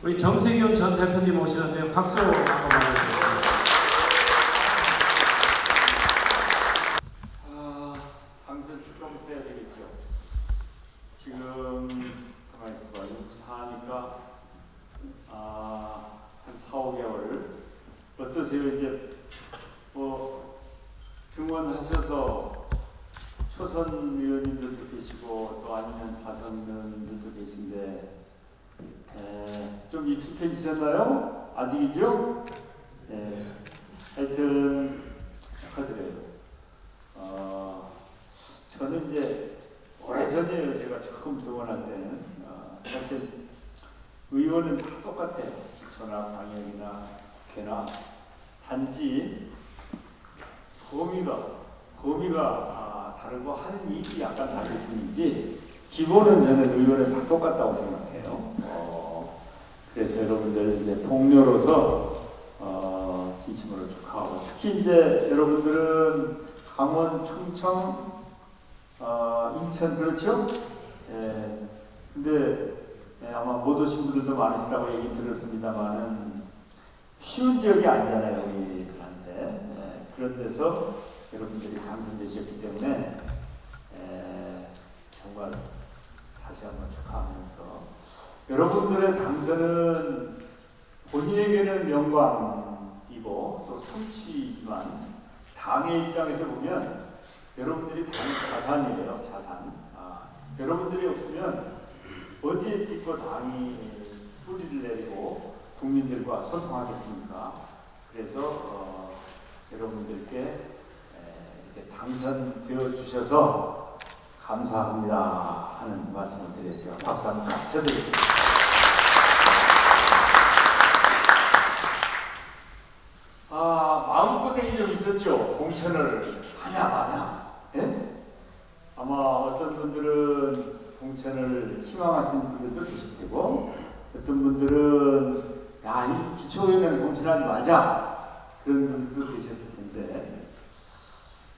우리 정세균 전 대표님 오시는데 박수 한번 보내주세요. 당선 축하부터 해야 되겠죠. 지금 가만히 있어봐. 64니까 한 4, 5개월 어떠세요? 이제 뭐 등원하셔서 초선 위원님들도 계시고 또 아니면 다선들도 계신데 좀 익숙해지셨나요? 아직이죠? 하여튼 축하드려요. 저는 이제 오래전이에요. 제가 처음 등원할 때는 사실 의원은 다 똑같아요. 기초나 광역이나 국회나 단지 범위가 다르고 하는 일이 약간 다를 뿐이지 기본은 저는 의원은 다 똑같다고 생각해요. 그래서 여러분들 이제 동료로서 진심으로 축하하고 특히 이제 여러분들은 강원, 충청, 인천 그렇죠? 근데 아마 못 오신 분들도 많으시다고 얘기 들었습니다만은 쉬운 지역이 아니잖아요, 우리들한테. 그런 데서 여러분들이 당선되셨기 때문에 정말 다시 한번 축하하면서 여러분들의 당선은 본인에게는 영광이고 또 성취이지만 당의 입장에서 보면 여러분들이 당의 자산이에요. 자산. 여러분들이 없으면 어디에 딛고 당이 뿌리를 내리고 국민들과 소통하겠습니까? 그래서 여러분들께 이렇게 당선되어 주셔서 감사합니다 하는 말씀을 드리죠. 박수 한번 같이 쳐드립니다. 마음고생이 좀 있었죠. 공천을 하냐 마냐. 예? 아마 어떤 분들은 공천을 희망하시는 분들도 계실 테고 어떤 분들은 이 기초의원은 공천하지 말자 그런 분들도 계셨을 텐데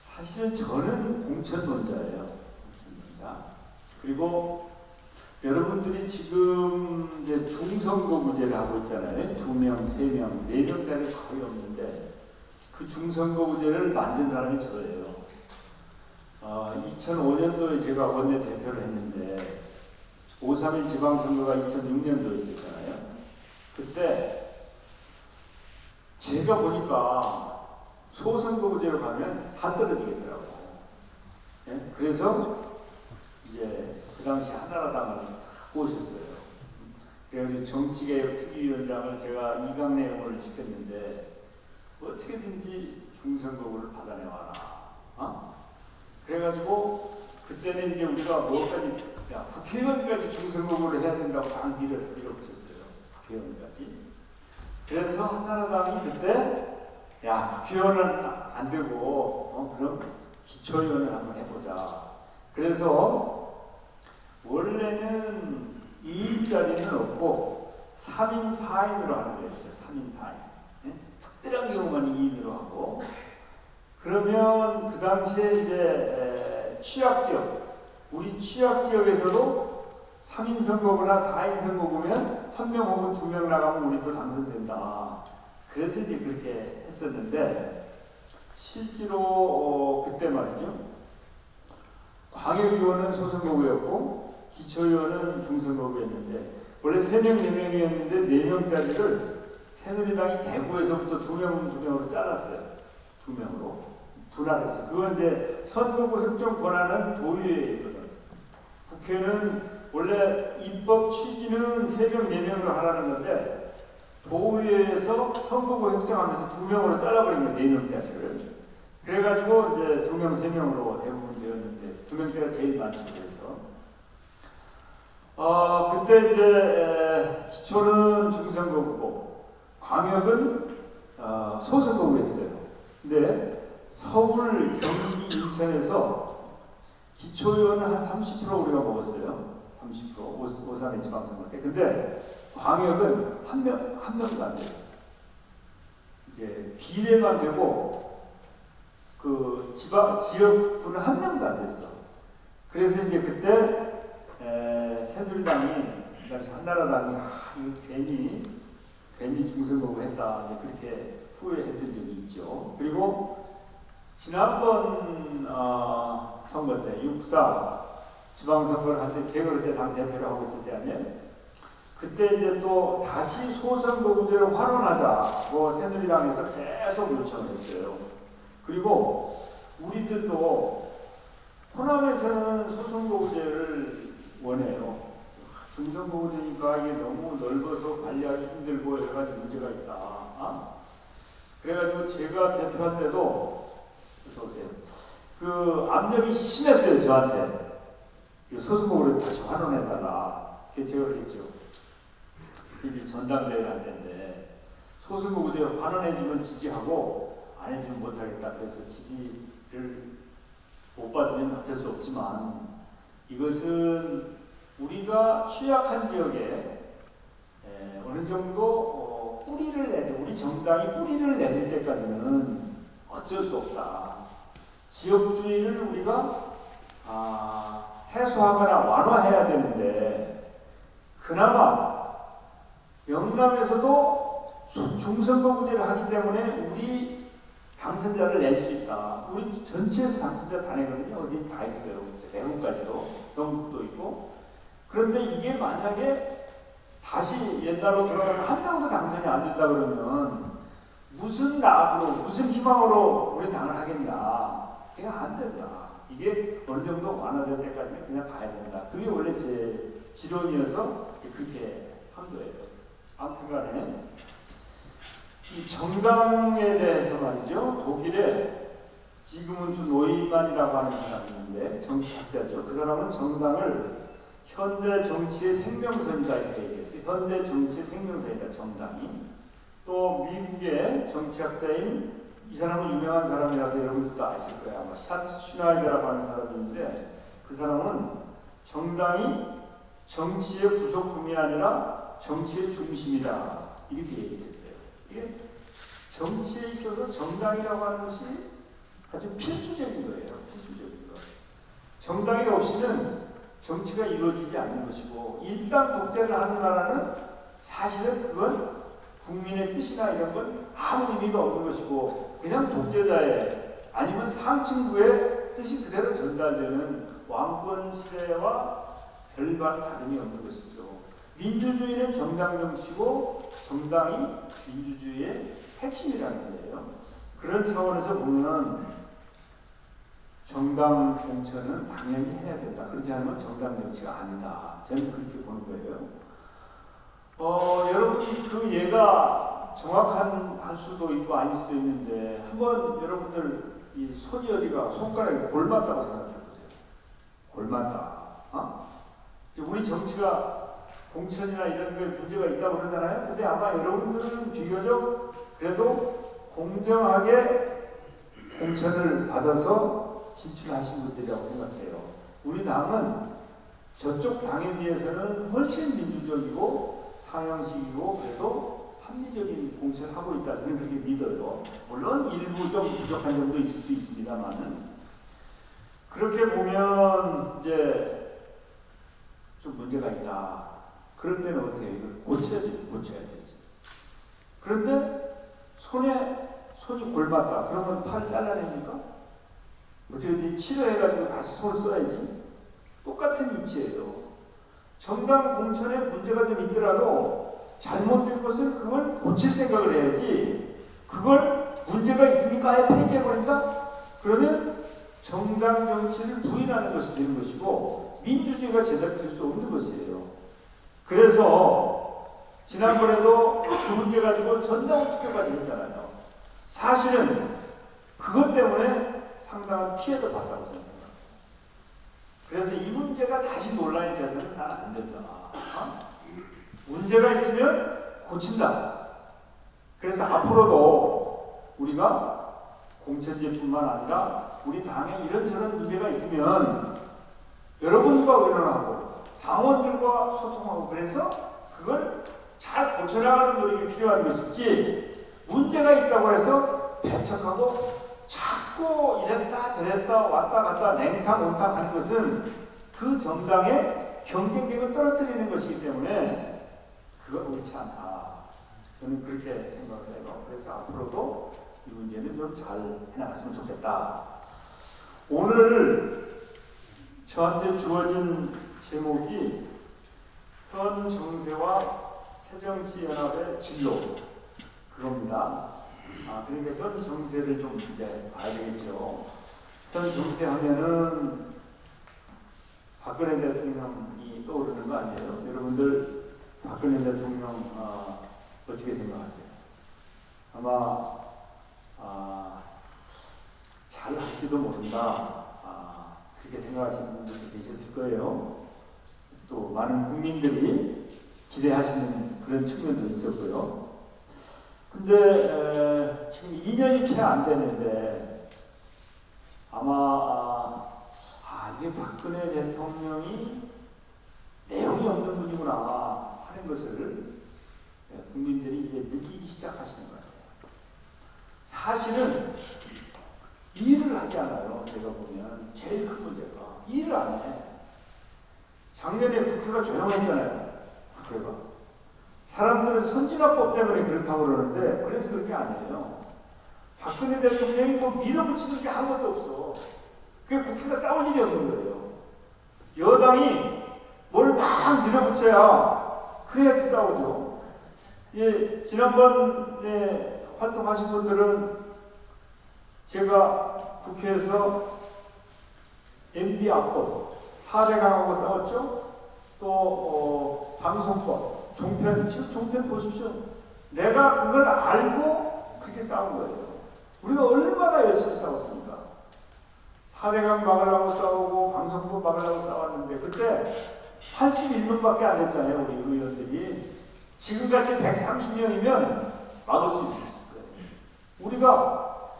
사실 저는 공천론자예요. 공천론자. 그리고 여러분들이 지금 이제 중선거구제를 하고 있잖아요. 2명, 3명, 4명짜리 거의 없는데 그 중선거구제를 만든 사람이 저예요. 2005년도에 제가 원내대표를 했는데 5.3일 지방선거가 2006년도에 있었잖아요. 그때 제가 보니까 소선거구제로 가면 다 떨어지겠더라고. 네? 그래서 이제 그 당시 한나라당을 다 꼬셨어요. 그래가지고 정치개혁 특위위원장을 제가 이강래 의원을 시켰는데 어떻게든지 중선거구를 받아내와라. 그래가지고 그때는 이제 우리가 뭐까지 국회의원까지 중선거구를 해야 된다고 막 밀어붙였어요. 국회의원까지. 그래서 한나라당이 그때 국회의원은 안 되고 그럼 기초의원을 한번 해보자. 그래서 원래는 2인짜리는 없고 3인 4인으로 하는 거였어요. 3인 4인. 특별한 경우만 2인으로 하고 그러면 그 당시에 이제 취약지역, 우리 취약지역에서도 3인 선거구나 4인 선거구면 1명 혹은 2명 나가면 우리도 당선된다. 그래서 이제 그렇게 했었는데 실제로 그때 말이죠. 광역의원은 소선거구였고 기초의원은 중선거구였는데 원래 3명, 4명이었는데 4명짜리를 새누리당이 대구에서부터 2명으로 잘랐어요. 2명으로. 분할했어요. 그건 이제 선거구 협정 권한은 도의회에 있거든. 국회는 원래 입법 취지는 3명, 4명으로 하라는 건데 도의회에서 선거구 협정하면서 2명으로 잘라버린 거예요. 4명짜리를. 그래가지고 이제 2명, 3명으로 대부분 되었는데 2명짜리가 제일 많죠. 그래서 그때 이제 기초는 중선거구고 광역은 소선거구였어요. 근데 서울, 경기, 인천에서 기초의원은 한 30% 우리가 먹었어요. 30% 5.3일 지방선거 때. 근데 광역은 한 명도 안 됐어요. 이제 비례만 되고 그 지역구는 한 명도 안 됐어. 그래서 이제 그때 새누리당이 그 당시 한나라당이 이거 괜히 중선거구했다 그렇게 후회했던 적이 있죠. 그리고 지난번 선거 때 6.4 지방선거를 할 때 제가 그때 당 대표를 하고 있을 때 하면 그때 이제 또 다시 소선거구제를 환원하자고 새누리당에서 계속 요청을 했어요. 그리고 우리들도 호남에서는 소선거구제를 원해요. 중선거구제니까 이게 너무 넓어서 관리하기 힘들고 여러 가지 문제가 있다. 그래가지고 제가 대표할 때도 어서오세요. 그 압력이 심했어요, 저한테. 소선거구를 다시 환원해달라. 그게 제가 그랬죠. 이제 전당대회를 할 텐데 소선거구제 환원해주면 지지하고 안 해주면 못하겠다. 그래서 지지를 못 받으면 어쩔 수 없지만 이것은 우리가 취약한 지역에 어느 정도 뿌리를 내도 우리 정당이 뿌리를 내릴 때까지는 어쩔 수 없다. 지역주의를 우리가 해소하거나 완화해야 되는데 그나마 영남에서도 중선거구제를 하기 때문에 우리 당선자를 낼 수 있다. 우리 전체에서 당선자 다 내거든요. 어디 다 있어요. 대구까지도 경북도 있고. 그런데 이게 만약에 다시 옛날로 돌아가서 한 명도 당선이 안 된다 그러면 무슨 낙으로 무슨 희망으로 우리 당을 하겠냐. 그냥 안 된다. 이게 어느 정도 완화될 때까지는 그냥 가야 된다. 그게 원래 제 지론이어서 그렇게 한 거예요. 아무튼 간에 이 정당에 대해서 말이죠. 독일에 지금은 또 노이만이라고 하는 사람이 있는데 정치학자죠. 그 사람은 정당을 현대 정치의 생명선이다 이렇게 얘기했어요. 현대 정치의 생명선이다 정당이. 또 미국의 정치학자인 이 사람은 유명한 사람이라서 여러분들도 아실 거예요. 아마 샤츠 슈나이더라고 하는 사람이 있는데 그 사람은 정당이 정치의 부속품이 아니라 정치의 중심이다 이렇게 얘기를 했어요. 이게 정치에 있어서 정당이라고 하는 것이 아주 필수적인 거예요. 필수적인 거. 정당이 없이는 정치가 이루어지지 않는 것이고 일당 독재를 하는 나라는 사실은 그건 국민의 뜻이나 이런 건 아무 의미가 없는 것이고 그냥 독재자의 아니면 상층부의 뜻이 그대로 전달되는 왕권 시대와 별반 다름이 없는 것이죠. 민주주의는 정당 정치고 정당이 민주주의의 핵심이라는 거예요. 그런 차원에서 보면 정당 공천은 당연히 해야 된다. 그렇지 않으면 정당 정치가 아니다. 저는 그렇게 보는 거예요. 여러분이 그 예가 정확한 할 수도 있고 아닐 수도 있는데 한번 여러분들 이 손이 어디가 손가락이 골맞다고 생각해 보세요. 골맞다. 우리 정치가 공천이나 이런 거에 문제가 있다고 그러잖아요. 근데 아마 여러분들은 비교적 그래도 공정하게 공천을 받아서 진출하신 분들이라고 생각해요. 우리 당은 저쪽 당에 비해서는 훨씬 민주적이고 상향식이고 그래도 합리적인 공천을 하고 있다. 저는 그렇게 믿어요. 물론 일부 좀 부족한 점도 있을 수 있습니다만은 그렇게 보면 이제 좀 문제가 있다. 그럴 때는 어떻게 해요? 이걸 고쳐야 되지. 그런데 손이 골맞다. 그러면 팔을 잘라냅니까? 어떻게 치료해가지고 다시 손을 써야지. 똑같은 이치예요. 정당 공천에 문제가 좀 있더라도 잘못된 것을 그걸 고칠 생각을 해야지. 그걸 문제가 있으니까 아예 폐지해버린다? 그러면 정당 정치를 부인하는 것이 되는 것이고 민주주의가 제대로 될 수 없는 것이에요. 그래서 지난번에도 그 문제 가지고 전당 투표까지 했잖아요. 사실은 그것 때문에 상당한 피해도 봤다고 생각합니다. 그래서 이 문제가 다시 논란이 돼서는 나는 안 된다. 문제가 있으면 고친다. 그래서 앞으로도 우리가 공천제뿐만 아니라 우리 당에 이런저런 문제가 있으면 여러분과 의논하고 당원들과 소통하고 그래서 그걸 잘 고쳐나가는 노력이 필요한 것이지 문제가 있다고 해서 배척하고 자꾸 이랬다 저랬다 왔다 갔다 냉탕 온탕 하는 것은 그 정당의 경쟁력을 떨어뜨리는 것이기 때문에 그건 옳지 않다. 저는 그렇게 생각을 해요. 그래서 앞으로도 이 문제는 좀 잘 해나갔으면 좋겠다. 오늘 저한테 주어진 제목이 현 정세와 새정치연합의 진로, 그겁니다. 그러니까 현 정세를 좀 이제 봐야 되겠죠. 현 정세 하면은 박근혜 대통령이 떠오르는 거 아니에요? 여러분들 박근혜 대통령 어떻게 생각하세요? 아마 잘 할지도 모른다, 그렇게 생각하시는 분들도 계셨을 거예요. 또 많은 국민들이 기대하시는 그런 측면도 있었고요. 근데 지금 2년이 채 안 됐는데 아마 이제 박근혜 대통령이 내용이 없는 분이구나 하는 것을 국민들이 이제 느끼기 시작하시는 거예요. 사실은 일을 하지 않아요. 제가 보면 제일 큰 문제가 일을 안 해. 작년에 국회가 조용했잖아요. 국회가. 사람들은 선진화법 때문에 그렇다고 그러는데 그래서 그렇게 아니에요. 박근혜 대통령이 뭐 밀어붙이는 게 아무것도 없어. 그게 국회가 싸울 일이 없는 거예요. 여당이 뭘 막 밀어붙여야 그래야지 싸우죠. 예, 지난번에 활동하신 분들은 제가 국회에서 MB 악법 4대강하고 싸웠죠. 또 방송법, 종편, 지금 종편 보십시오. 내가 그걸 알고 그렇게 싸운 거예요. 우리가 얼마나 열심히 싸웠습니까? 4대강 막으려고 싸우고 방송법 막으려고 싸웠는데 그때 81명밖에 안 됐잖아요. 우리 의원들이. 지금같이 130명이면 막을 수 있을 거예요. 우리가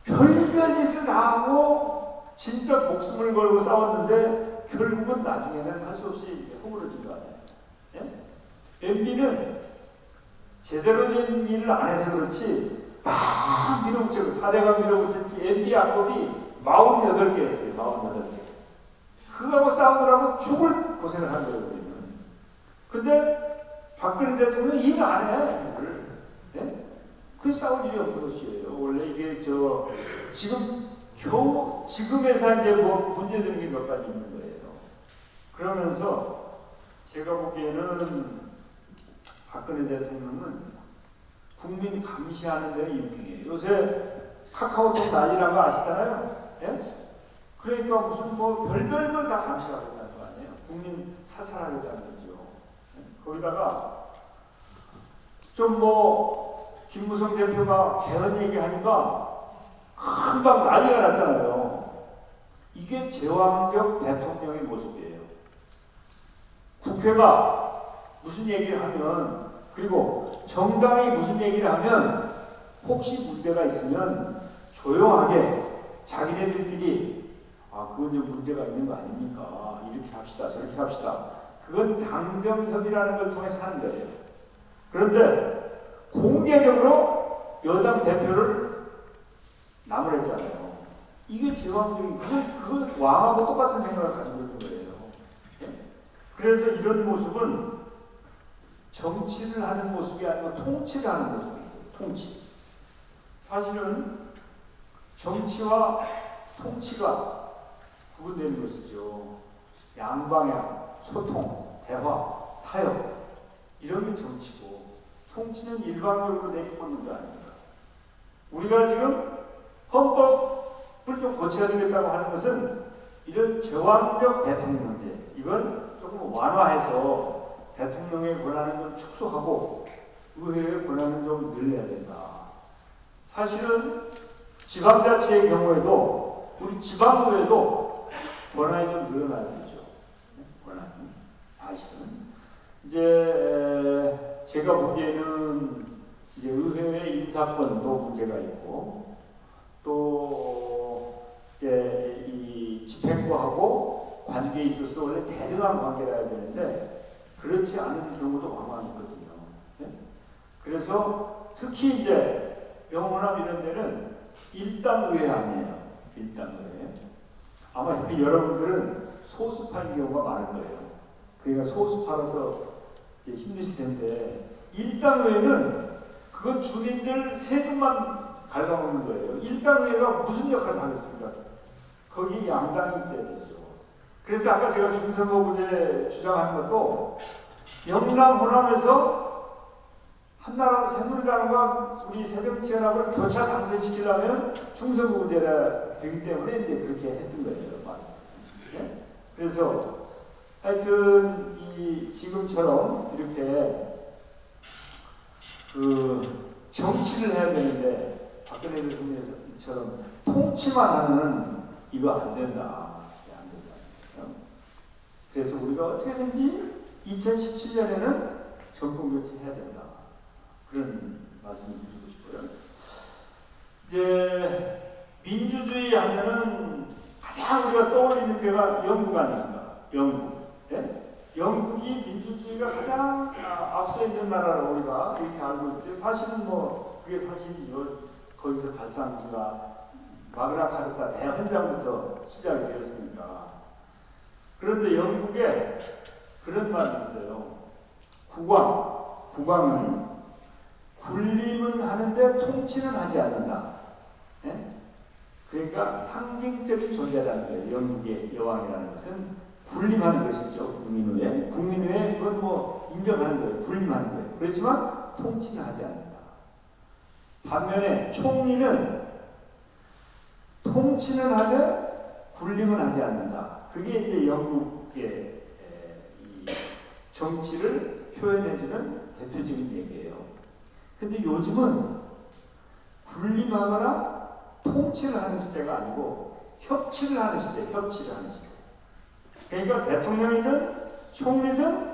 별별 짓을 다 하고 진짜 목숨을 걸고 싸웠는데 결국은 나중에는 할 수 없이 허물어진 거 아니에요. 예? MB는 제대로 된 일을 안 해서 그렇지 막 밀어붙이고 4대강 밀어붙였지. MB 악법이 48개였어요. 48개. 그거하고 싸우느라고 죽을 고생을 한 거예요. 우리는. 근데 박근혜 대통령이 일을 안 해. 일을. 예? 그 싸울 일이 없는 것이에요. 원래 이게 지금 겨우 지금에서 이제 뭐 문제되는 게 몇 가지 있는 거예요. 그러면서 제가 보기에는 박근혜 대통령은 국민 감시하는 데는 1등이에요. 요새 카카오톡 난리난 거 아시잖아요. 예? 그러니까 무슨 뭐 별별 걸 다 감시하겠다는 거 아니에요. 국민 사찰하겠다는 거죠. 예? 거기다가 좀 뭐 김무성 대표가 개헌 얘기하니까 금방 난리가 났잖아요. 이게 제왕적 대통령의 모습이에요. 국회가 무슨 얘기를 하면, 그리고 정당이 무슨 얘기를 하면 혹시 문제가 있으면 조용하게 자기네들끼리 그건 좀 문제가 있는 거 아닙니까? 이렇게 합시다, 저렇게 합시다. 그건 당정협의라는 걸 통해서 하는 거예요. 그런데 공개적으로 여당 대표를 나무랬잖아요. 이게 제왕적인, 그걸 왕하고 똑같은 생각을 가지고 있는 거예요. 그래서 이런 모습은 정치를 하는 모습이 아니고 통치를 하는 모습이에요. 통치. 사실은 정치와 통치가 구분되는 것이죠. 양방향, 소통, 대화, 타협, 이런 게 정치고, 통치는 일방적으로 내리꽂는 거 아닙니까? 우리가 지금 헌법을 좀 고쳐야 되겠다고 하는 것은 이런 제왕적 대통령 문제, 이걸 조금 완화해서 대통령의 권한을 좀 축소하고 의회의 권한을 좀 늘려야 된다. 사실은 지방자치의 경우에도 우리 지방의회도 권한이 좀 늘어나야 되죠. 권한이. 사실은 이제 제가 보기에는 이제 의회의 인사권도 문제가 있고, 또 이 집행부하고 관계에 있어서 원래 대등한 관계를 해야 되는데 그렇지 않은 경우도 왕왕 있거든요. 네? 그래서 특히 이제 영호남 이런 데는 일당의회 아니에요. 일당의회. 아마 여러분들은 소수파인 경우가 많을 거예요. 그러니까 소수파라서 이제 힘드실 텐데, 일당의회는 그건 주민들 세금만 갉아먹는 거예요. 일당의회가 무슨 역할을 하겠습니까? 거기 양당이 있어야 되죠. 그래서 아까 제가 중선거구제 주장하는 것도 영남 호남에서 한나라 새누리당과 우리 새정치연합을 교차 당선시키려면 중선거구제가 되기 때문에 이제 그렇게 했던 거예요. 네? 그래서 하여튼 이 지금처럼 이렇게 그 정치를 해야 되는데 박근혜 대통령처럼 통치만 하는 이거 안 된다. 안 된다. 그래서 우리가 어떻게든지 2017년에는 정권 교체해야 된다. 그런 말씀을 드리고 싶고요. 이제 민주주의 하면은 가장 우리가 떠올리는 데가 영국 아닙니까? 영국. 네? 영국이 민주주의가 가장 앞서 있는 나라라고 우리가 이렇게 알고 있어요. 사실은 뭐 그게 사실이요. 거기서 발상지가 마그나 카르타 대헌장부터 시작이 되었으니까. 그런데 영국에 그런 말이 있어요. 국왕은 군림은 하는데 통치는 하지 않는다. 네? 그러니까 상징적인 존재라는 거예요. 영국의 여왕이라는 것은 군림하는 것이죠. 국민의회. 국민의회 그건 뭐 인정하는 거예요. 군림하는 거예요. 그렇지만 통치는 하지 않는다. 반면에 총리는 통치는 하되 군림은 하지 않는다. 그게 이제 영국의 이 정치를 표현해주는 대표적인 얘기예요. 근데 요즘은 군림하거나 통치를 하는 시대가 아니고 협치를 하는 시대, 협치를 하는 시대. 그러니까 대통령이든 총리든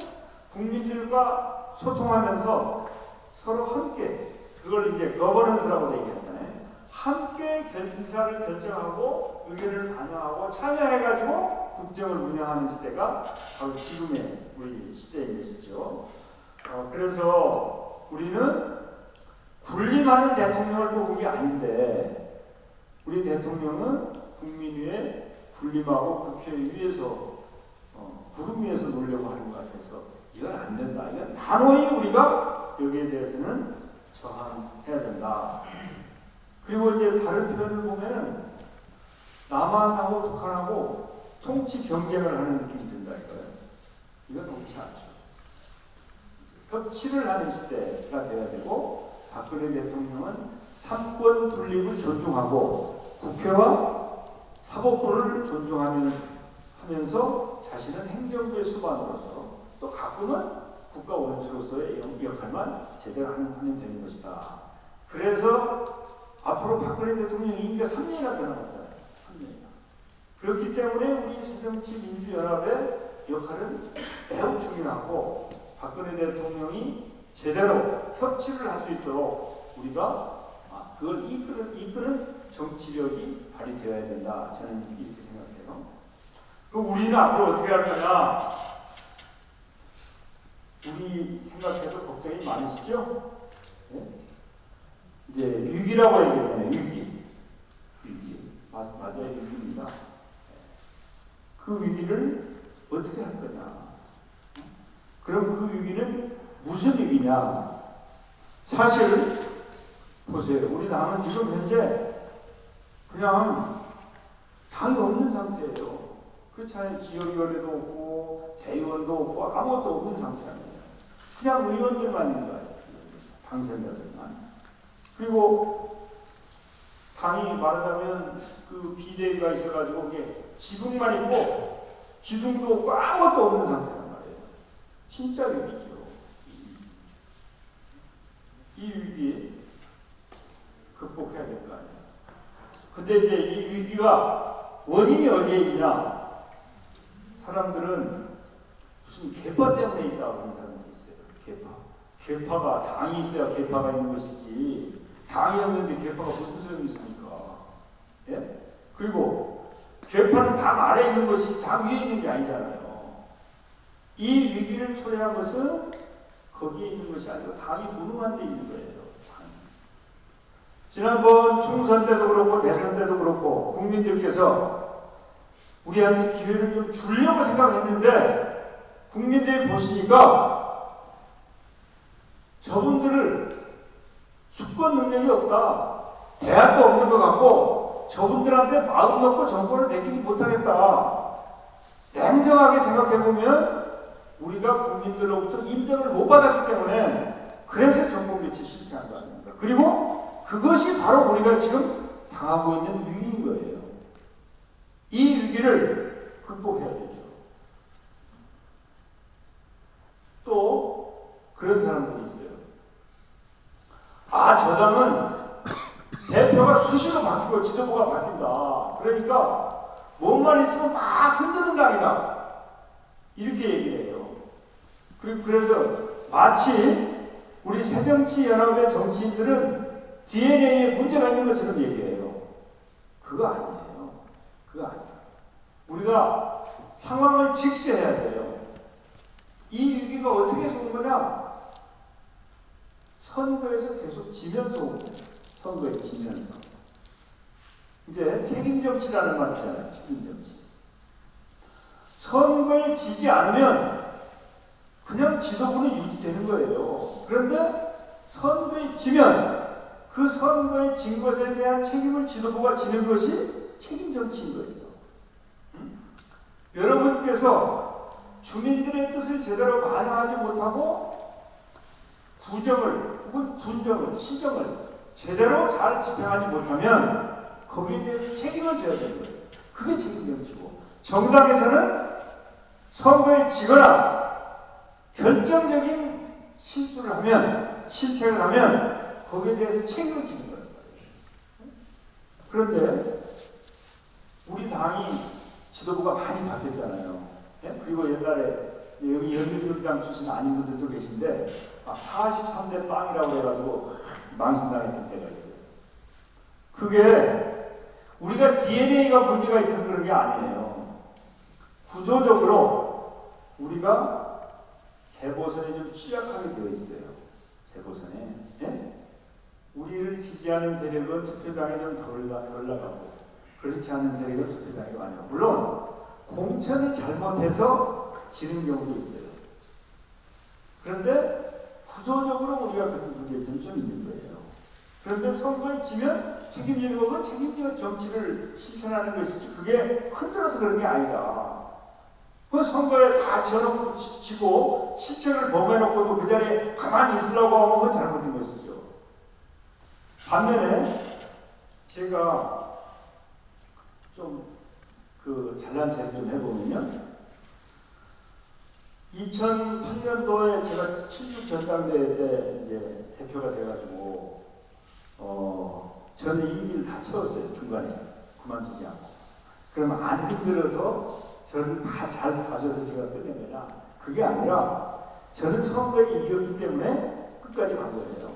국민들과 소통하면서 서로 함께, 그걸 이제 거버넌스라고 얘기하잖아요. 함께 의사를 결정하고 의견을 반영하고 참여해가지고 국정을 운영하는 시대가 바로 지금의 우리 시대인 것이죠. 그래서 우리는 군림하는 대통령을 뽑은 게 아닌데 우리 대통령은 국민 위에 군림하고 국회 위에서 구름 위에서 놀려고 하는 것 같아서 이건 안 된다. 이건 단호히 우리가 여기에 대해서는 저항해야 된다. 그리고 이제 다른 표현을 보면은 남한하고 북한하고 통치 경쟁을 하는 느낌이 든다 이거예요. 이건 옳지 않죠. 협치를 하는 시대가 돼야 되고 박근혜 대통령은 삼권 분립을 존중하고 국회와 사법부를 존중하면서 자신은 행정부의 수반으로서 또 가끔은 국가 원수로서의 역할만 제대로 하면 되는 것이다. 그래서 앞으로 박근혜 대통령 임기가 3년이나 더 남았잖아요. 3년이나. 그렇기 때문에 우리 새정치민주연합의 역할은 매우 중요하고 박근혜 대통령이 제대로 협치를 할 수 있도록 우리가 그걸 이끄는 정치력이 발휘되어야 된다. 저는 이렇게 생각해요. 그럼 우리는 앞으로 어떻게 할 거냐? 우리 생각해도 걱정이 많으시죠? 네? 이제 위기라고 얘기했잖아요. 위기. 맞아요. 위기입니다. 그 위기를 어떻게 할 거냐? 그럼 그 위기는 무슨 위기냐? 사실 보세요. 우리 당은 지금 현재 그냥 당이 없는 상태예요. 그렇잖아요. 지역위원회도 없고 대의원도 없고 아무것도 없는 상태입니다. 그냥 의원들만 있는 거예요. 당선자들만. 그리고 당이 말하자면 그 비대위가 있어가지고 그게 지붕만 있고 기둥도 없고 아무것도 없는 상태란 말이에요. 진짜 위기죠. 이 위기에 극복해야 될 거 아니에요. 근데 이제 이 위기가 원인이 어디에 있냐? 사람들은 무슨 계파 때문에 있다고 하는 사람들이 있어요. 계파가 당이 있어야 계파가 있는 것이지 당이 없는데 계파가 무슨 소용이 있습니까? 예? 그리고 계파는 당 아래에 있는 것이 당 위에 있는 게 아니잖아요. 이 위기를 초래한 것은 거기에 있는 것이 아니고 당이 무능한 데 있는 거예요. 지난번 총선 때도 그렇고 대선 때도 그렇고 국민들께서 우리한테 기회를 좀 주려고 생각했는데 국민들이 보시니까 저분들을 집권 능력이 없다. 대안도 없는 것 같고 저분들한테 마음 놓고 정권을 맡기지 못하겠다. 냉정하게 생각해보면 우리가 국민들로부터 인정을 못 받았기 때문에 그래서 정권 교체 실패한 거 아닙니까? 그리고 그것이 바로 우리가 지금 당하고 있는 위기인 거예요. 이 위기를 극복해야 되죠. 또 그런 사람들이 있어요. 아, 저 당은 대표가 수시로 바뀌고 지도부가 바뀐다. 그러니까 뭐만 있으면 막 흔드는 당이다. 이렇게 얘기해요. 그래서 마치 우리 새정치연합의 정치인들은 DNA에 문제가 있는 것처럼 얘기해요. 그거 아니에요. 그거 아니에요. 우리가 상황을 직시해야 돼요. 이 위기가 어떻게 해서 온 거냐? 선거에서 계속 지면서 온 거예요. 선거에 지면서. 이제 책임정치라는 말 있잖아요. 책임정치. 선거에 지지 않으면 그냥 지도부는 유지되는 거예요. 그런데 선거에 지면 그 선거에 진 것에 대한 책임을 지도부가 지는 것이 책임정치인 거예요. 여러분께서 주민들의 뜻을 제대로 반영하지 못하고 구정을 혹은 군정을, 시정을 제대로 잘 집행하지 못하면 거기에 대해서 책임을 져야 되는 거예요. 그게 책임정치고, 정당에서는 선거에 지거나 결정적인 실수를 하면, 실책을 하면 거기에 대해서 책임을 지는 거예요. 그런데 우리 당이 지도부가 많이 바뀌었잖아요. 예? 그리고 옛날에 여기 열린우리당 출신 아닌 분들도 계신데 43대 빵이라고 해가지고 망신당했던 때가 있어요. 그게 우리가 DNA가 문제가 있어서 그런 게 아니에요. 구조적으로 우리가 재보선에 좀 취약하게 되어 있어요. 재보선에. 예? 우리를 지지하는 세력은 투표장에 좀 덜 나가고 그렇지 않은 세력은 투표장에 많이 가고, 물론 공천이 잘못해서 지는 경우도 있어요. 그런데 구조적으로 우리가 그런 문제점이 좀 있는 거예요. 그런데 선거에 지면 책임지는 거고 책임지는 정치를 실천하는 것이지 그게 흔들어서 그런 게 아니다. 그 선거에 다 저놓고 지고 실책을 범해놓고도 그 자리에 가만히 있으려고 하면 그건 잘못된 것이죠. 반면에 제가 좀 잘난 체를 좀 해보면요. 2008년도에 제가 76 전당대회 때 이제 대표가 돼가지고, 저는 임기를 다 채웠어요. 중간에. 그만두지 않고. 그러면 안 힘들어서 저를 다 잘 봐줘서 제가 끝낸 거냐? 그게 아니라 저는 선거에 이겼기 때문에 끝까지 간 거예요.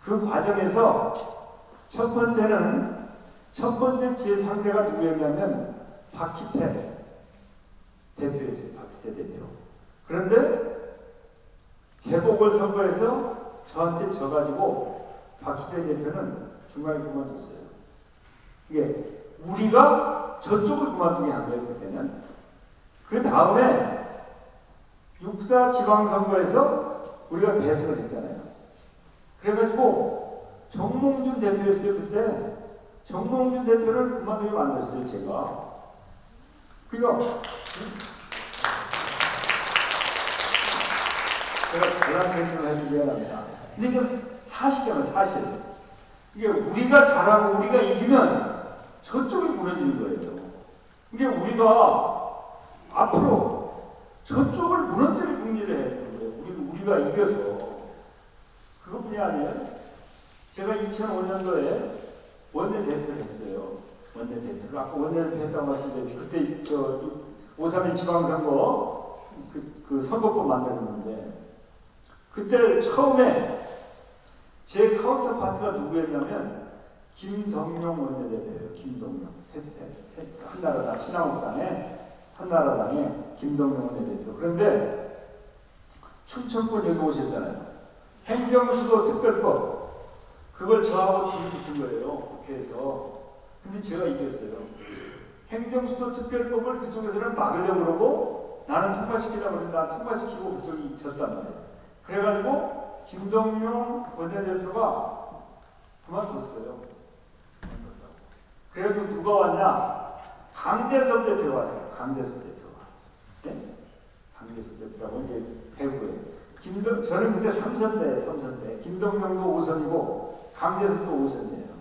그 과정에서 첫 번째 제 상대가 누구였냐면 박희태 대표였어요. 박희태 대표. 그런데 재보궐선거에서 저한테 져가지고 박희태 대표는 중간에 그만뒀어요. 이게 우리가 저쪽을 그만두게 한 거예요. 그때는. 그 다음에 6.4 지방선거에서 우리가 배석을 했잖아요. 그래가지고 정몽준 대표였어요. 그때 정몽준 대표를 그만두게 만들었어요. 제가. 제가 잘난 척을 해서 미안합니다. 근데 이게 사실이잖아요. 사실. 이게 우리가 잘하고 우리가 이기면 저쪽이 무너지는 거예요. 이게 우리가 앞으로 저쪽을 무너뜨릴 국리를 해야 되는 거예요. 우리가 이겨서. 그것뿐이 아니에요. 제가 2005년도에 원내대표를 했어요. 원내대표를. 아까 원내대표 했다고 말씀드렸죠. 그때 5.3일 지방선거 그 선거법 만들었는데 그때 처음에 제 카운터 파트가 누구였냐면 김덕룡 원내대표예요. 김덕룡. 한나라당, 한나라당의 김덕룡 원내대표. 그런데 충청권 여기 오셨잖아요. 행정수도 특별법. 그걸 저하고 둘이 붙은 거예요. 국회에서. 근데 제가 이겼어요. 행정수도 특별법을 그쪽에서는 막으려고 그러고 나는 통과시키려고 그러는데 나 통과시키고 그쪽이 졌단 말이에요. 그래가지고 김동용 원내대표가 그만뒀어요. 그만뒀다고. 그래도 누가 왔냐? 강재섭 대표가 왔어요. 강재섭 대표가. 네? 강재섭 대표라고 이제 대구에. 저는 그때 3선대. 김동명도 5선이고 강재섭도 5선이에요.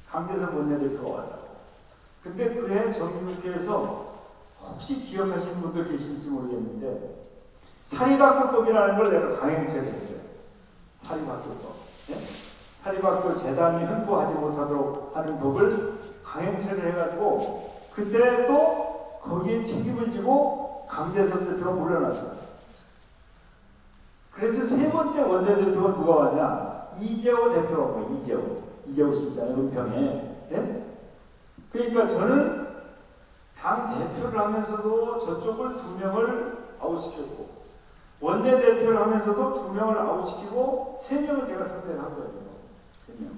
강재섭 원내대표가 왔다고. 근데 그해 정기국회에서 혹시 기억하시는 분들 계실지 모르겠는데 사립학교법이라는 걸 내가 강행체를 했어요. 사립학교법. 네? 사립학교 재단이 횡포하지 못하도록 하는 법을 강행체를 해가지고 그때 또 거기에 책임을 지고 강재섭 대표가 물러났어요. 그래서 세 번째 원내대표가 누가 왔냐? 이재호 대표가 온 거예요. 이재호 씨 있잖아요. 은평에. 네? 그러니까 저는 당 대표를 하면서도 저쪽을 2명을 아웃시켰고 원내대표를 하면서도 2명을 아웃시키고 3명을 제가 선택을 한 거예요. 3명을.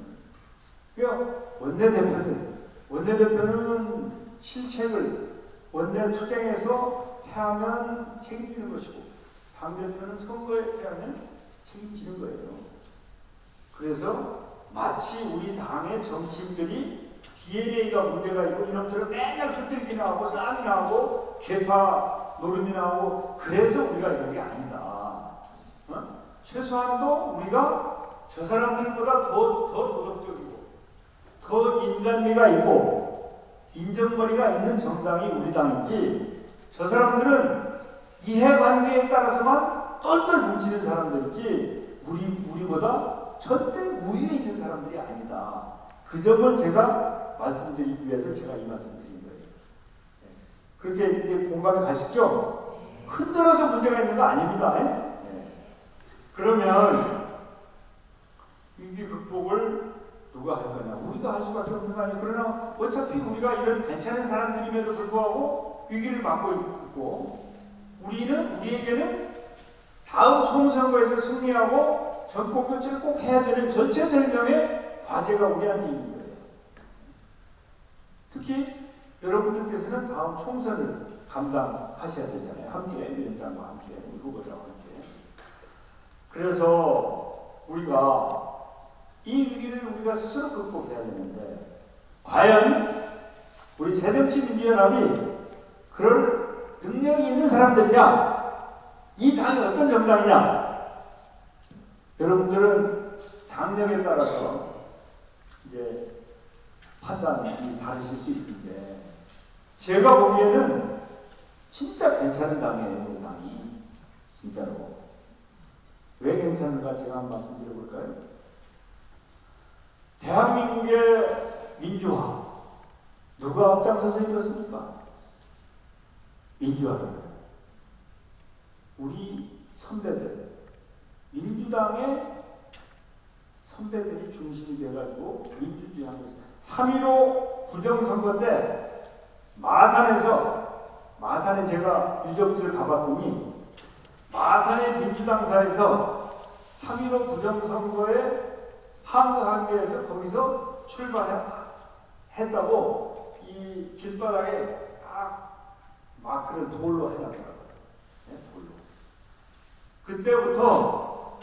그러니까 원내대표는 실책을 원내 투쟁에서 패하면 책임지는 것이고 당대표는 선거에 패하면 책임지는 거예요. 그래서 마치 우리 당의 정치인들이 DNA가 문제가 있고 이놈들은 맨날 흔들기나 하고 싸움이나 하고 개파 노름이나 하고 그래서 우리가 이런 게 아니다. 최소한도 우리가 저 사람들보다 더 도덕적이고 더 인간미가 있고 인정머리가 있는 정당이 우리 당이지 저 사람들은 이해관계에 따라서만 똘똘 뭉치는 사람들이지 우리보다 절대 우위에 있는 사람들이 아니다. 그 점을 제가 말씀드리기 위해서 제가 이 말씀을 드린 거예요. 그렇게 이제 공감이 가시죠? 흔들어서 문제가 있는 거 아닙니다. 그러면 위기 극복을 누가 할 거냐? 우리가 할 수밖에 없는 거 아니에요. 그러나 어차피 우리가 이런 괜찮은 사람들임에도 불구하고 위기를 맞고 있고 우리에게는 다음 총선거에서 승리하고 정권교체를 꼭 해야 되는 절체절명의 과제가 우리한테 있는 거예요. 특히 여러분들께서는 다음 총선을 감당하셔야 되잖아요. 함께 위원장과 함께 우리 후보들하고 함께. 그래서 우리가 이 위기를 우리가 스스로 극복해야 되는데 과연 우리 새정치민주연합이 그럴 능력이 있는 사람들이냐? 이 당이 어떤 정당이냐? 여러분들은 당력에 따라서 이제 판단이 다르실 수 있는데 제가 보기에는 진짜 괜찮은 당이에요. 이 당이 진짜로. 왜 괜찮은가 제가 한번 말씀드려볼까요? 대한민국의 민주화 누가 앞장서서 이뤘습니까? 민주화를 우리 선배들 민주당의 선배들이 중심이 돼가지고 민주주의 하는 거죠. 3.15 부정선거 때 마산에 제가 유적지를 가봤더니 마산의 민주당사에서 3.15 부정선거에 항거하기 위해서 거기서 출발했다고 이 길바닥에 딱 마크를 돌로 해놨더라고요. 네, 돌로. 그때부터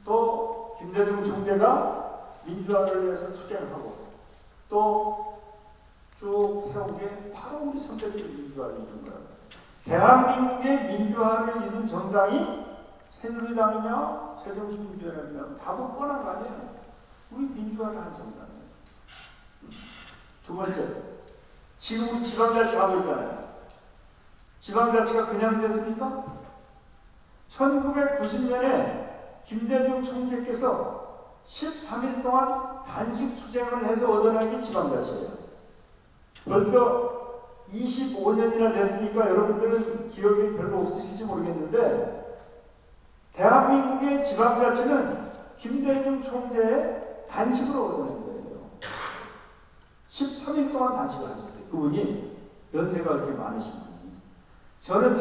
또 김대중 총재가 민주화를 위해서 투쟁하고 또 쭉 해온 게 바로 우리 선배들이 민주화를 이룬 거예요. 대한민국의 민주화를 이룬 정당이 새누리당이냐 새정치민주연합이냐 답은 뻔한 거 아니에요. 우리 민주화를 한 정당이에요. 두 번째, 지금 지방자치 하고 있잖아요. 지방자치가 그냥 됐습니까? 1990년에 김대중 총재께서 13일 동안 단식 투쟁을 해서 얻어낸 게 지방자치예요. 벌써 25년이나 됐으니까 여러분들은 기억이 별로 없으실지 모르겠는데 대한민국의 지방자치는 김대중 총재의 단식으로 얻어낸 거예요. 13일 동안 단식을 하셨어요. 그분이 연세가 그렇게 많으신 분이. 저는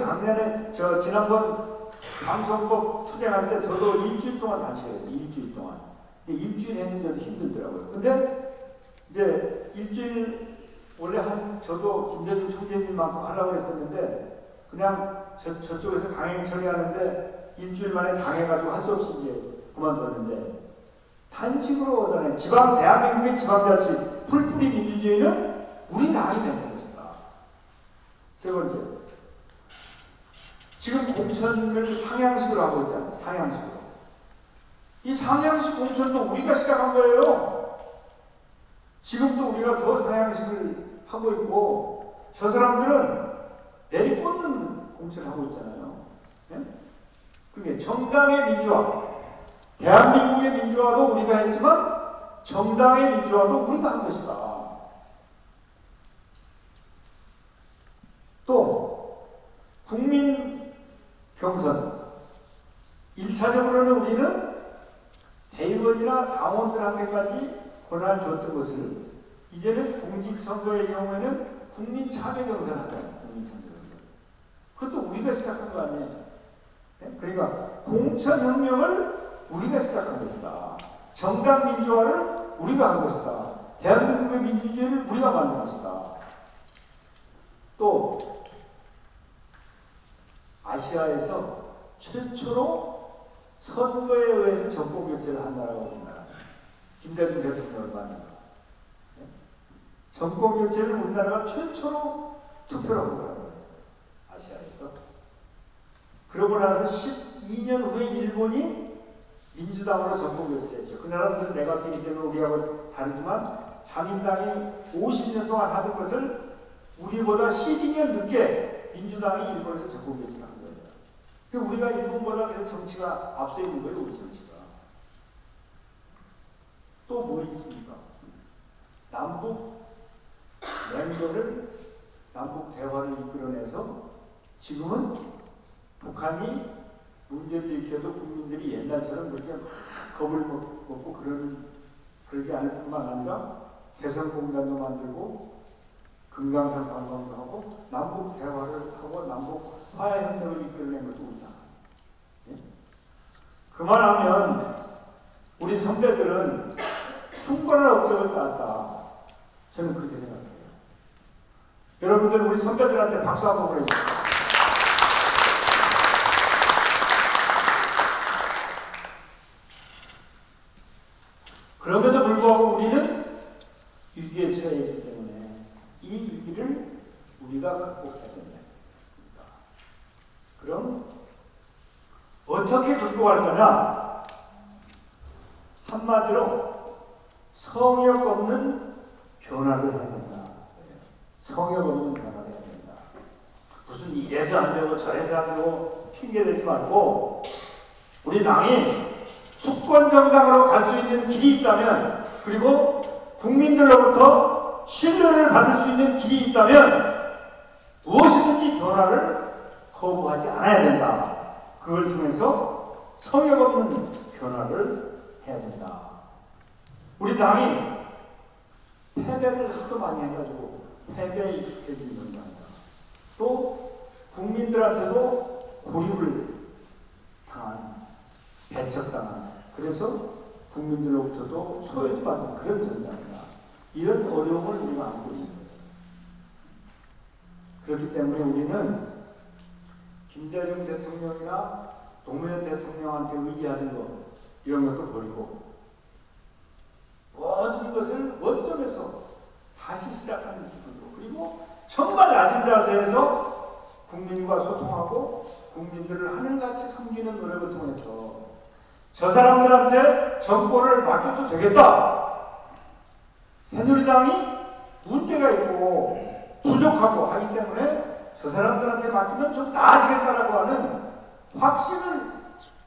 지난번 방송법 투쟁할 때 저도 일주일 동안 단식을 했어요. 일주일 동안. 근데 일주일 했는데도 힘들더라고요. 근데 이제 일주일 원래 저도 김대중 총재님만큼 하려고 했었는데 그냥 저쪽에서 강행 처리하는데 일주일 만에 당해가지고 할 수 없이 이제 그만뒀는데 한식으로 얻어낸 대한민국의 지방자치 풀뿌리 민주주의는 우리 당이 만든 것이다. 세 번째, 지금 공천을 상향식으로 하고 있잖아요. 상향식으로. 이 상향식 공천도 우리가 시작한 거예요. 지금도 우리가 더 상향식을 하고 있고, 저 사람들은 내리꽂는 공천을 하고 있잖아요. 네? 그게 정당의 민주화, 대한민국의 민주화도 우리가 했지만 정당의 민주화도 우리가 한 것이다. 또 국민 경선 1차적으로는 우리는 대의원이나 당원들한테까지 권한을 줬던 것을 이제는 공직선거의 경우에는 국민 참여 경선을 하잖아요. 국민 참여 경선. 그것도 우리가 시작한 거 아니에요. 네? 그러니까 공천혁명을 우리가 시작한 것이다. 정당 민주화를 우리가 한 것이다. 대한민국의 민주주의를 우리가 만든 것이다. 또 아시아에서 최초로 선거에 의해서 정권교체를 한 나라가 우리나라. 김대중 대통령을 만든 거. 정권교체를 우리나라가 최초로 투표를 한 거라고. 아시아에서. 그러고 나서 12년 후에 일본이 민주당으로 정권교체했죠. 그 사람들은 내각제이기 때문에 우리하고 다르지만 자민당이 50년 동안 하던 것을 우리보다 12년 늦게 민주당이 일본에서 정권교체를 한 거예요. 그러니까 우리가 일본보다 그래서 정치가 앞서 있는 거예요. 우리 정치가. 또 뭐 있습니까? 남북 맹거를 남북 대화를 이끌어내서 지금은 북한이 문제를 일으켜도 국민들이 옛날처럼 그렇게 막 겁을 먹고 그러지 않을 뿐만 아니라 개성공단도 만들고 금강산 관광도 하고 남북 대화를 하고 남북 화해협력을 이끌어낸 것도 우리다. 예? 그만하면 우리 선배들은 충분한 업적을 쌓았다. 저는 그렇게 생각해요. 여러분들 우리 선배들한테 박수 한번 보내주세요. 그럼에도 불구하고 우리는 위기에 처해 있기 때문에 이 위기를 우리가 극복해야 된다. 그럼 어떻게 극복할 거냐? 한마디로 성역 없는 변화를 해야 된다. 성역 없는 변화를 해야 된다. 무슨 이래서 안 되고 저래서 안 되고 핑계대지 말고 우리 당이 수권정당으로 갈 수 있는 길이 있다면, 그리고 국민들로부터 신뢰를 받을 수 있는 길이 있다면 무엇이든지 변화를 거부하지 않아야 된다. 그걸 통해서 성역 없는 변화를 해야 된다. 우리 당이 패배를 하도 많이 해가지고 패배에 익숙해진 정당이다. 또 국민들한테도 고립을 당한, 배척당한, 그래서 국민들로부터도 소외받은 그런 정당이다. 이런 어려움을 우리가 안고 있는 거예요. 그렇기 때문에 우리는 김대중 대통령이나 노무현 대통령한테 의지하던 것, 이런 것도 버리고 모든 것을 원점에서 다시 시작하는 기분으로, 그리고 정말 낮은 자세에서 국민과 소통하고 국민들을 하늘같이 섬기는 노력을 통해서 저 사람들한테 정권을 맡겨도 되겠다. 새누리당이 문제가 있고 부족하고 하기 때문에 저 사람들한테 맡기면 좀 나아지겠다라고 하는 확신을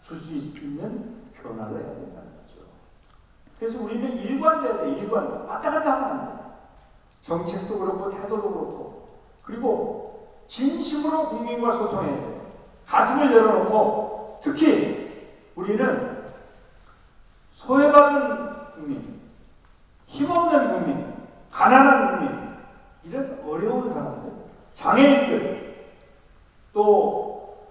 줄 수 있는 변화를 해야 된다는 거죠. 그래서 우리는 일관돼야 돼. 일관. 왔다 갔다 하면 안 돼. 정책도 그렇고 태도도 그렇고, 그리고 진심으로 국민과 소통해야 돼. 가슴을 열어놓고, 특히 우리는 소외받은 국민, 힘없는 국민, 가난한 국민, 이런 어려운 사람들, 장애인들, 또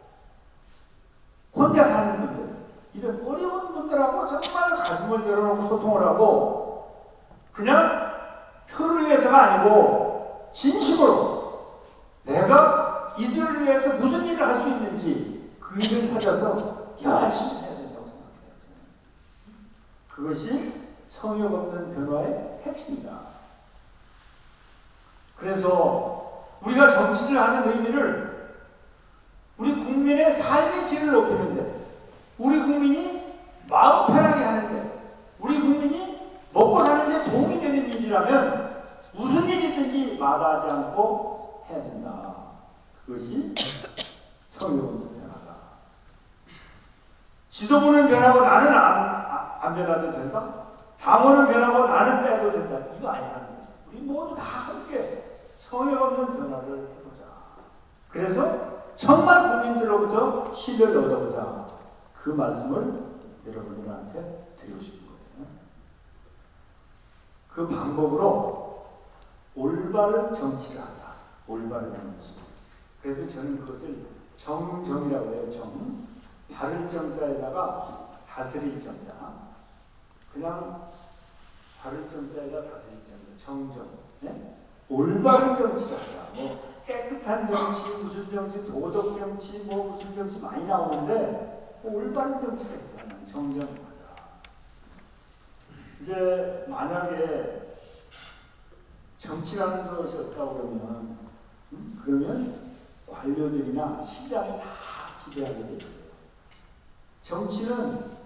혼자 사는 분들, 이런 어려운 분들하고 정말 가슴을 열어놓고 소통을 하고, 그냥 표를 위해서가 아니고 진심으로 내가 이들을 위해서 무슨 일을 할 수 있는지 그 일을 찾아서 열심히 해야 된다고 생각해요. 그것이 성역 없는 변화의 핵심이다. 그래서 우리가 정치를 하는 의미를 우리 국민의 삶의 질을 높이는데, 우리 국민이 마음 편하게 하는데, 우리 국민이 먹고 사는데 도움이 되는 일이라면 무슨 일이든지 마다하지 않고 해야 된다. 그것이 성역 없는 변화다. 지도부는 변하고 나는 안 변화도 된다? 당원은 변하고 나는 빼도 된다. 이거 아니라는 거죠. 우리 모두 다 함께 성역 없는 변화를 해보자. 그래서 정말 국민들로부터 신뢰를 얻어보자. 그 말씀을 여러분들한테 드리고 싶은 거예요. 그 방법으로 올바른 정치를 하자. 올바른 정치. 그래서 저는 그것을 정정이라고 해요. 정. 바를 정자에다가 다스릴 정자. 그냥 바를 정자에다 다스릴 정자. 정정. 네? 올바른 정치를 하자. 뭐 깨끗한 정치, 무슨 정치, 도덕 정치, 뭐 무슨 정치 많이 나오는데 뭐 올바른 정치가 있잖아요. 정정하자. 이제 만약에 정치라는 것이 없다고 그러면 그러면 관료들이나 시장이 다 지배하게 돼 있어요. 정치는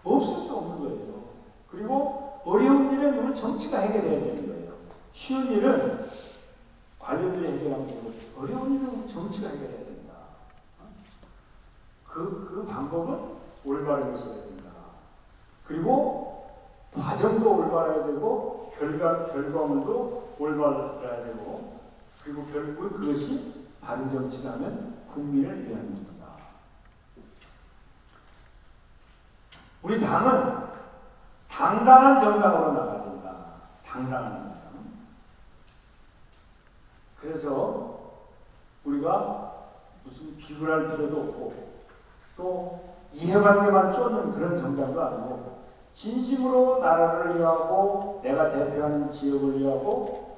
없을 수 없는 거예요. 그리고 어려운 일은 우리 정치가 해결해야 되는 거예요. 쉬운 일은 관료들이 해결하면 되고, 어려운 일은 정치가 해결해야 된다. 그 방법은 올바른 것이어야 된다. 그리고 과정도 올바라야 되고, 결과물도 올바라야 되고, 그리고 결국 그것이 바른 정치라면 국민을 위한 일이다. 우리 당은 당당한 정당으로 나가야 된다. 당당한 정당. 그래서 우리가 무슨 비굴할 필요도 없고 또 이해관계만 쫓는 그런 정당도 아니고 진심으로 나라를 위하고 내가 대표하는 지역을 위하고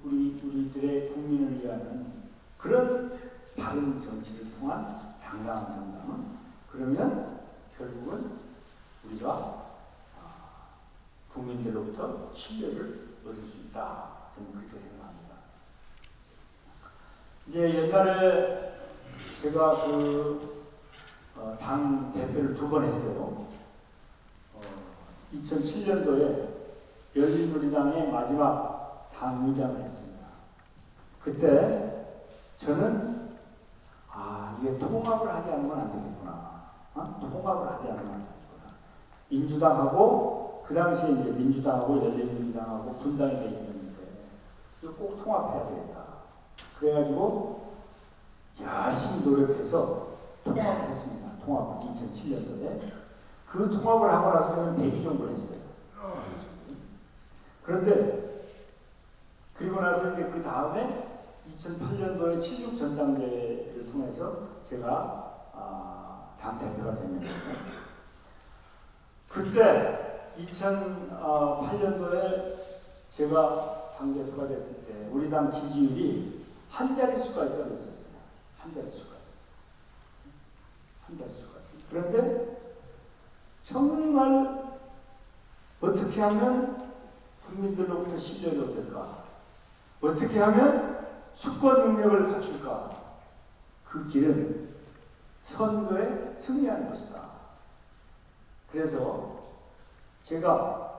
우리들의 국민을 위하는 그런 바른 정치를 통한 당당한 정당은, 그러면 결국은 우리가 국민들로부터 신뢰를 얻을 수 있다. 저는 그렇게 생각합니다. 이제 옛날에 제가 당 대표를 2번 했어요. 2007년도에 열린우리당의 마지막 당 의장을 했습니다. 그때 저는 이게 통합을 하지 않으면 안 되겠구나. 통합을 하지 않으면 안 되겠구나. 민주당하고 그 당시에 이제 민주당하고 열린우리당하고 분당이 돼 있었는데 이거 꼭 통합해야 되겠다. 그래가지고 열심히 노력해서 통합을 했습니다. 통합을 2007년도에. 그 통합을 하고 나서 저는 대기 정부를 했어요. 그런데 그리고 나서 이제 그 다음에 2008년도에 76 전당대회를 통해서 제가 당 대표가 됐는데, 그때 2008년도에 제가 당 대표가 됐을 때 우리 당 지지율이 한 자릿수까지 떨어졌었어요. 한 자릿수까지. 한 자릿수까지. 그런데 정말 어떻게 하면 국민들로부터 신뢰를 얻을까? 어떻게 하면 수권 능력을 갖출까? 그 길은 선거에 승리하는 것이다. 그래서 제가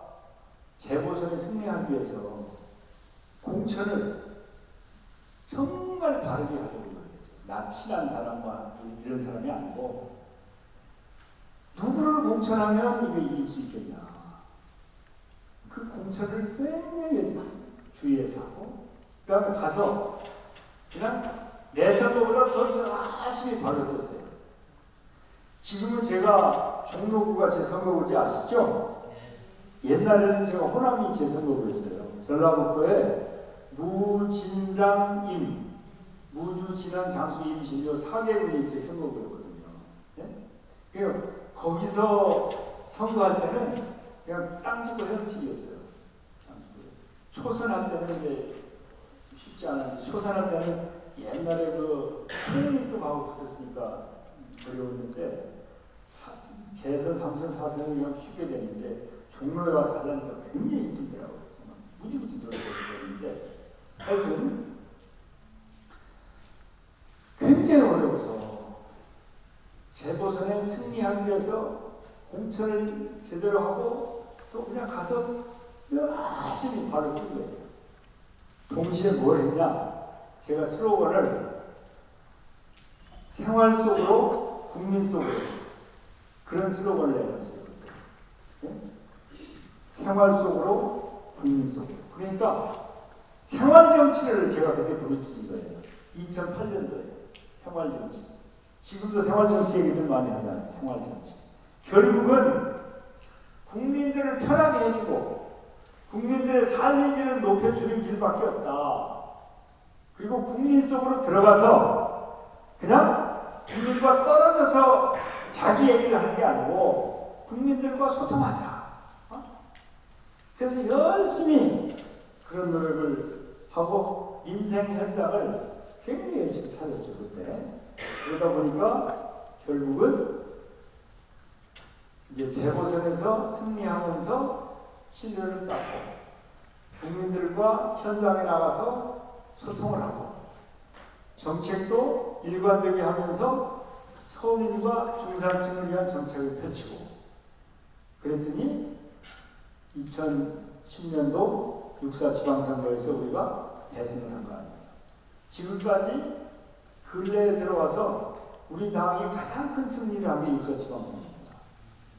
재보선에 승리하기 위해서 공천을 정말 바르게 하려고 노력했어요. 나 친한 사람과 이런 사람이 아니고 누구를 공천하면 이거 이길 수 있겠냐. 그 공천을 굉장히 주의해서 하고, 그 다음에 가서 그냥 내 선거보다 더 열심히 발로 떴어요. 지금은 제가 종로구가 제 선거구인지 아시죠? 옛날에는 제가 호남이 제 선거구였어요. 전라북도에 무진장 무주, 진안, 장수, 임, 진료 4개군이 제 선거구였거든요. 예? 그러니까 거기서 선거할 때는 그냥 땅 주고 헤엄치기였어요. 초선할 때는 이제 쉽지 않았는데, 초선할 때는 옛날에 그 총리급하고 붙었으니까 어려웠는데 재선, 3선, 4선을 그냥 쉽게 되는데 종로에 와서 하려니까 굉장히 힘들더라고요. 정말 무지무지 노력했는데 하여튼 굉장히 어려워서 재보선에 승리하기 위해서 공천을 제대로 하고 또 그냥 가서 열심히 발을 뛴 거예요. 동시에 뭘 했냐? 제가 슬로건을 생활 속으로 국민 속으로 그런 슬로건을 내놨어요. 네? 생활 속으로 국민 속으로. 그러니까 생활 정치를 제가 그때 부르짖은 거예요. 2008년도에 생활 정치. 지금도 생활 정치 얘기들 많이 하잖아요. 생활 정치. 결국은 국민들을 편하게 해주고 국민들의 삶의 질을 높여주는 길밖에 없다. 그리고 국민 속으로 들어가서 그냥 국민과 떨어져서 자기 얘기를 하는 게 아니고 국민들과 소통하자. 그래서 열심히 그런 노력을 하고 인생 현장을 굉장히 열심히 찾았죠, 그때. 그러다 보니까 결국은 이제 재보선에서 승리하면서 신뢰를 쌓고 국민들과 현장에 나가서 소통을 하고 정책도 일관되게 하면서 서민과 중산층을 위한 정책을 펼치고 그랬더니 2010년도 6.4 지방선거에서 우리가 대선을 한 거 아니에요. 지금까지 근래에 들어와서 우리 당이 가장 큰 승리를 한 게 6.4 지방선거입니다.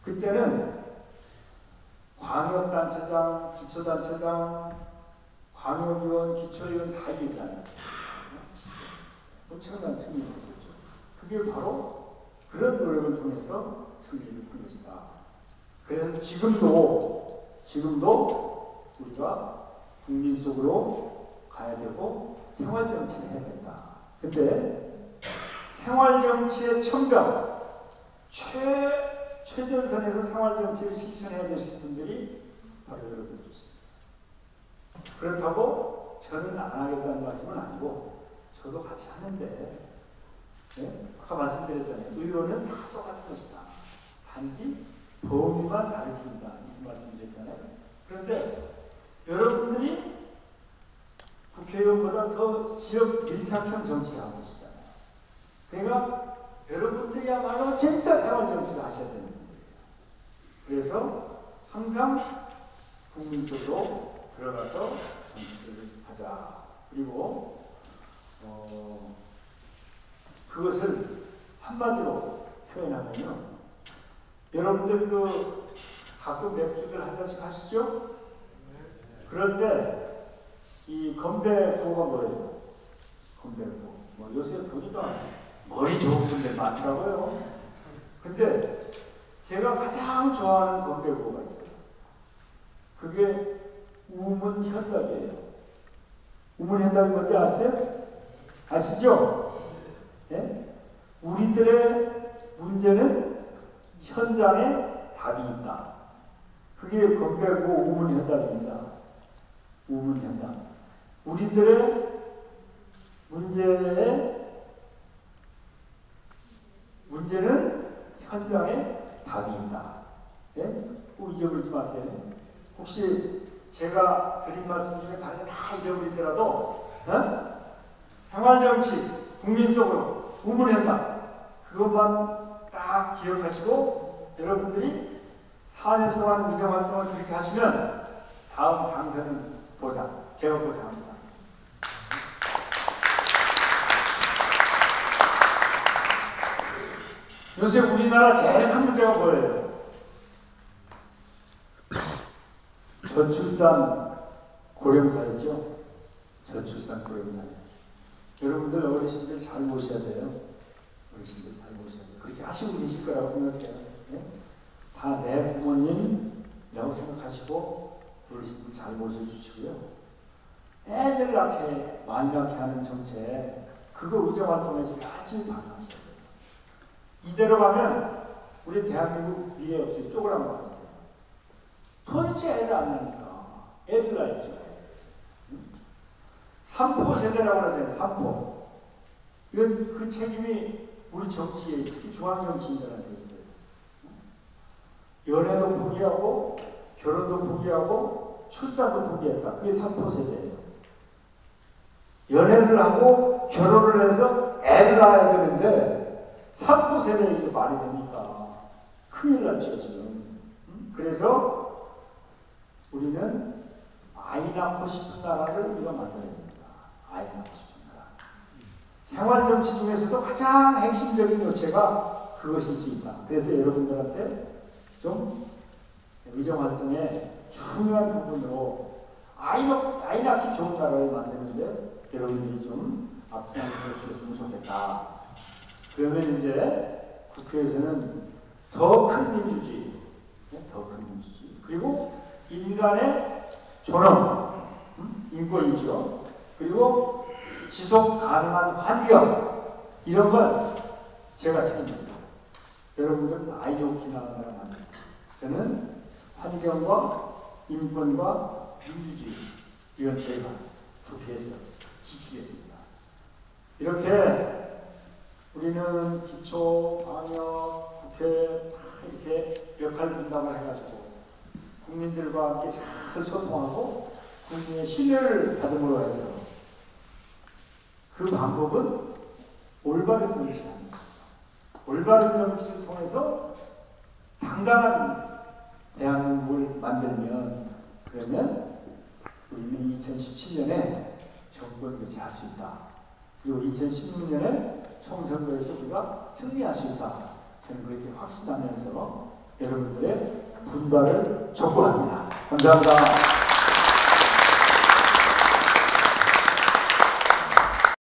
그때는 광역단체장, 기초단체장, 광역의원, 기초의원 다 이겼잖아요. 엄청난 승리를 했었죠. 그게 바로 그런 노력을 통해서 승리를 한 것이다. 그래서 지금도 우리가 국민 속으로 가야 되고 생활정치를 해야 된다. 근데 생활정치의 천병, 최전선에서 생활정치를 실천해야 되실 분들이 바로 여러분들이십니다. 그렇다고 저는 안 하겠다는 말씀은 아니고 저도 같이 하는데 네? 아까 말씀드렸잖아요. 의원은 다 똑같은 것이다. 단지 범위만 가르친다. 이렇게 말씀드렸잖아요. 그런데 여러분들이 국회의원보다 더 지역 밀착형 정치를 하고 계시잖아요. 그러니까 여러분들이야말로 진짜 생활정치를 하셔야 되는 분들이에요. 그래서 항상 국민 속으로 들어가서 정치를 하자. 그리고 그것을 한마디로 표현하면요. 여러분들 가끔 맥주들 한 잔씩 하시죠? 그럴 때 이 건배 구호가 뭐예요? 건배 구호. 뭐 요새 보니까 머리 좋은 분들 많더라고요. 근데 제가 가장 좋아하는 건배 구호가 있어요. 그게 우문현답이에요. 우문현답이 뭔지 아세요? 아시죠? 네? 우리들의 문제는 현장에 답이 있다. 그게 건배고 우문현답입니다. 우문현답. 우리들의 문제는 현장에 답이 있다. 네? 꼭 잊어버리지 마세요. 혹시 제가 드린 말씀 중에 다른 거 다 잊어버리더라도 생활정치, 국민 속으로 우문현답 그것만 딱 기억하시고 여러분들이 4년 동안 의정활동을 그렇게 하시면 다음 당선은 제가 보장합니다. 요새 우리나라 제일 큰 문제가 뭐예요? 저출산 고령사회죠. 저출산 고령사회. 여러분들 어르신들 잘 모셔야 돼요. 어르신들 잘 모셔야 돼요. 그렇게 하시고 계실 거라고 생각해요. 네? 다 내 부모님이라고 생각하시고 어르신들 잘 모셔주시고요. 애들 낳게 많이 낳게 하는 정책 그거 의정활동에서 열심히 반영하셔야 돼요. 이대로 가면 우리 대한민국 미래 없이 쪼그라든 것 같아요. 도대체 애를 안 낳으니까 애들 낳죠. 3포 세대라고 그러잖아요. 3포. 이건 그 책임이 우리 정치에 특히 중앙정치인들한테 있어요. 연애도 포기하고 결혼도 포기하고 출산도 포기했다. 그게 3포 세대예요. 연애를 하고 결혼을 해서 애를 낳아야 되는데 3포 세대에 이게 말이 됩니까? 큰일 났죠 지금. 그래서 우리는 아이 낳고 싶은 나라를 우리가 만들어야 됩니다. 아이 낳고 싶은 나라. 생활정치 중에서도 가장 핵심적인 요체가 그것일 수 있다. 그래서 여러분들한테 좀 의정활동의 중요한 부분으로 아이 낳기 좋은 나라를 만드는데 여러분들이 좀 앞장서 주셨으면 좋겠다. 그러면 이제 국회에서는 더 큰 민주주의, 그리고 인간의 존엄, 인권이죠. 그리고 지속 가능한 환경, 이런 건 제가 책임집니다. 여러분들 아이 좋게 나가는 나라 만듭니다. 저는 환경과 인권과 민주주의, 이건 제가 국회에서 지키겠습니다. 이렇게 우리는 기초, 방역, 국회 다 이렇게 역할 분담을 해가지고 국민들과 함께 잘 소통하고 국민의 신뢰를 받음으로 해서 그 방법은 올바른 정치를 하는 것입니다. 올바른 정치를 통해서 당당한 대한민국을 만들면, 그러면 우리는 2017년에 정권 교체할 수 있다. 그리고 2016년에 총선거에서 우리가 승리할 수 있다. 저는 그렇게 확신하면서 여러분들의 분발을 촉구합니다. 감사합니다.